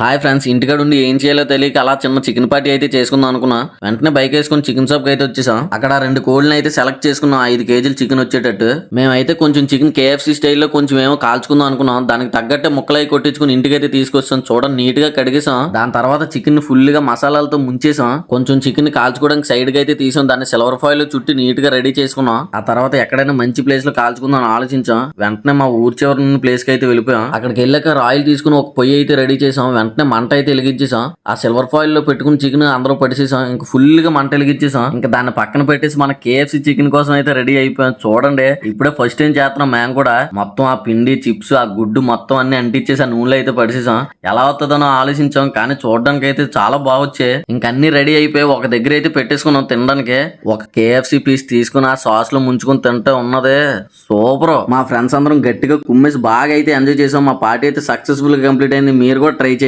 Hi friends, ఇంటికాడ ఉండి ఏం చేయాలో తెలియక అలా చిన్న చికెన్ పార్టీ అయితే చేసుకుందాం అనుకున్నా. వెంటనే బైక్ వేసుకుని చికెన్ షాప్ కి అయితే వచ్చేసాం. అక్కడ 2 కోళ్ళని అయితే సెలెక్ట్ చేసుకున్నాం, 5 కేజీలు చికెన్ వచ్చేటట్టు. మేమైతే కొంచెం చికెన్ KFC స్టైల్లో కొంచెం ఏమో కాల్చుకుందాం అనుకున్నాం. దానికి తగ్గట్టే ముక్కలై కొట్టించుకుని ఇంటికి అయితే తీసుకొస్తాం. చూడండి, నీట్ గా కడిగేసాం. దాని తర్వాత చికెన్ ఫుల్ గా మసాలాలతో ముంచేసాం. కొంచెం చికెన్ కాల్చుకోవడానికి సైడ్ గా అయితే తీసాం. దాన్ని సిల్వర్ ఫాయిల్ చుట్టి నీట్ గా రెడీ చేసుకున్నాం. ఆ తర్వాత ఎక్కడైనా మంచి ప్లేస్ లో కాల్చుకుందాం ఆలోచించాం. వెంటనే మా ఊరు చివరి ఉన్న ప్లేస్ కి అయితే వెళ్ళిపోయాం. అక్కడికి వెళ్ళాక రాయిల్ తీసుకుని ఒక పొయ్యి అయితే రెడీ చేసాం. వెంటనే మంట అయితే వెలిగించేసాం. ఆ సిల్వర్ ఫాయిల్ లో పెట్టుకుని చికెన్ అందరూ పడిసేసాం. ఇంకా ఫుల్ గా మంట వెలిగించేసాం. ఇంకా దాన్ని పక్కన పెట్టేసి మన KFC చికెన్ కోసం అయితే రెడీ అయిపోయాం. చూడండి, ఇప్పుడే ఫస్ట్ టైం చేస్తున్నాం మేము కూడా. మొత్తం ఆ పిండి, చిప్స్, ఆ గుడ్డు మొత్తం అన్ని అంటించేసి ఆ నూనెలో అయితే పడిసేసాం. ఎలా వస్తుందనో ఆలోచించాం, కానీ చూడడానికి అయితే చాలా బాగొచ్చే. ఇంక అన్ని రెడీ అయిపోయి ఒక దగ్గర అయితే పెట్టేసుకున్నాం తినడానికి. ఒక KFC పీస్ తీసుకుని ఆ సాస్ లో ముంచుకుని తింటే ఉన్నదే సూపర్. మా ఫ్రెండ్స్ అందరం గట్టిగా కుమ్మేసి బాగా అయితే ఎంజాయ్ చేసాం. మా పార్టీ అయితే సక్సెస్ఫుల్ గా కంప్లీట్ అయింది. మీరు కూడా ట్రై చేయండి.